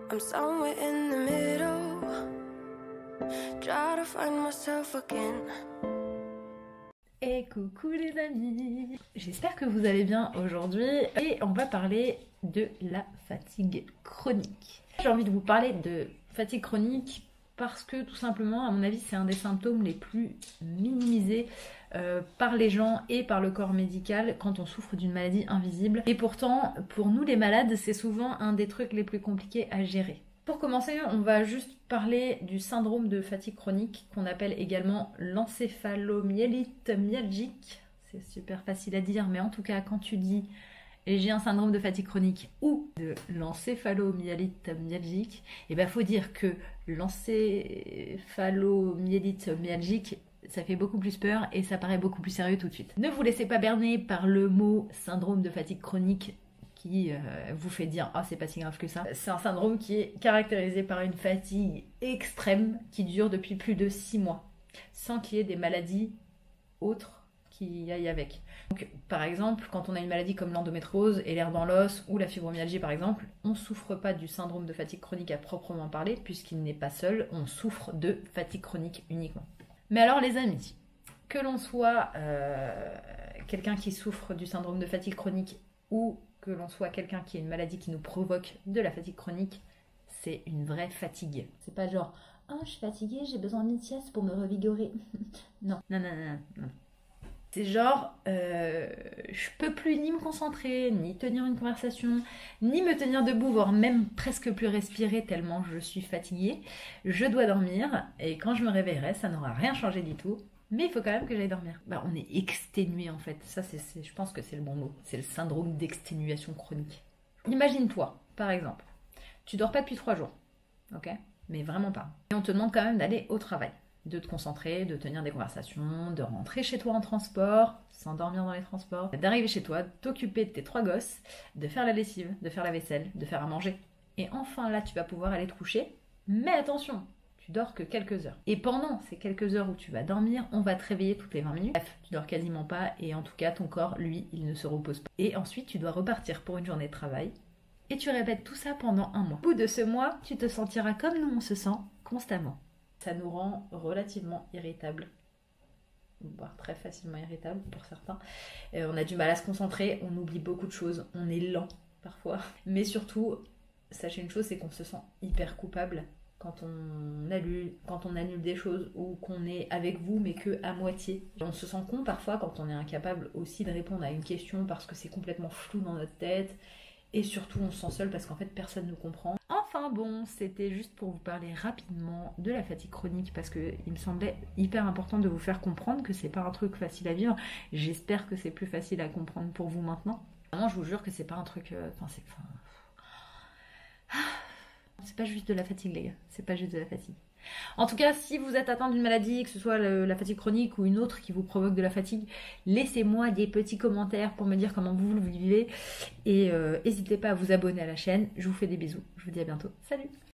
I'm somewhere in the middle, try to find myself again. Et coucou les amis, j'espère que vous allez bien aujourd'hui et on va parler de la fatigue chronique. J'ai envie de vous parler de fatigue chronique parce que tout simplement, à mon avis, c'est un des symptômes les plus minimisés par les gens et par le corps médical quand on souffre d'une maladie invisible. Et pourtant, pour nous les malades, c'est souvent un des trucs les plus compliqués à gérer. Pour commencer, on va juste parler du syndrome de fatigue chronique qu'on appelle également l'encéphalomyélite myalgique. C'est super facile à dire, mais en tout cas, quand tu dis j'ai un syndrome de fatigue chronique ou de l'encéphalomyélite myalgique, il faut dire que l'encéphalomyélite myalgique, ça fait beaucoup plus peur et ça paraît beaucoup plus sérieux tout de suite. Ne vous laissez pas berner par le mot syndrome de fatigue chronique qui vous fait dire « Ah, c'est pas si grave que ça ». C'est un syndrome qui est caractérisé par une fatigue extrême qui dure depuis plus de 6 mois, sans qu'il y ait des maladies autres qui y aillent avec. Donc, par exemple, quand on a une maladie comme l'endométriose et l'air dans l'os ou la fibromyalgie par exemple, on ne souffre pas du syndrome de fatigue chronique à proprement parler, puisqu'il n'est pas seul, on souffre de fatigue chronique uniquement. Mais alors les amis, que l'on soit quelqu'un qui souffre du syndrome de fatigue chronique ou que l'on soit quelqu'un qui a une maladie qui nous provoque de la fatigue chronique, c'est une vraie fatigue. C'est pas genre « Oh, je suis fatiguée, j'ai besoin d'une sieste pour me revigorer. » Non. C'est genre je peux plus ni me concentrer, ni tenir une conversation, ni me tenir debout, voire même presque plus respirer tellement je suis fatiguée. Je dois dormir et quand je me réveillerai, ça n'aura rien changé du tout. Mais il faut quand même que j'aille dormir. On est exténué en fait. Ça, je pense que c'est le bon mot. C'est le syndrome d'exténuation chronique. Imagine-toi, par exemple, tu dors pas depuis 3 jours. Ok ? Mais vraiment pas. Et on te demande quand même d'aller au travail. De te concentrer, de tenir des conversations, de rentrer chez toi en transport, sans dormir dans les transports, d'arriver chez toi, t'occuper de tes 3 gosses, de faire la lessive, de faire la vaisselle, de faire à manger. Et enfin là, tu vas pouvoir aller te coucher. Mais attention, tu dors que quelques heures. Et pendant ces quelques heures où tu vas dormir, on va te réveiller toutes les 20 minutes. Bref, tu dors quasiment pas et en tout cas, ton corps, lui, il ne se repose pas. Et ensuite, tu dois repartir pour une journée de travail. Et tu répètes tout ça pendant 1 mois. Au bout de ce mois, tu te sentiras comme nous on se sent constamment. Ça nous rend relativement irritables, voire très facilement irritables pour certains. On a du mal à se concentrer, on oublie beaucoup de choses, on est lent parfois. Mais surtout, sachez une chose, c'est qu'on se sent hyper coupable quand on annule des choses ou qu'on est avec vous mais que à moitié. On se sent con parfois quand on est incapable aussi de répondre à une question parce que c'est complètement flou dans notre tête. Et surtout, on se sent seul parce qu'en fait, personne ne nous comprend. Enfin bon, c'était juste pour vous parler rapidement de la fatigue chronique parce qu'il me semblait hyper important de vous faire comprendre que c'est pas un truc facile à vivre. J'espère que c'est plus facile à comprendre pour vous maintenant. Vraiment, je vous jure que c'est pas un truc... C'est pas juste de la fatigue, les gars. C'est pas juste de la fatigue. En tout cas, si vous êtes atteint d'une maladie, que ce soit la fatigue chronique ou une autre qui vous provoque de la fatigue, laissez-moi des petits commentaires pour me dire comment vous le vivez. Et n'hésitez pas à vous abonner à la chaîne. Je vous fais des bisous. Je vous dis à bientôt. Salut!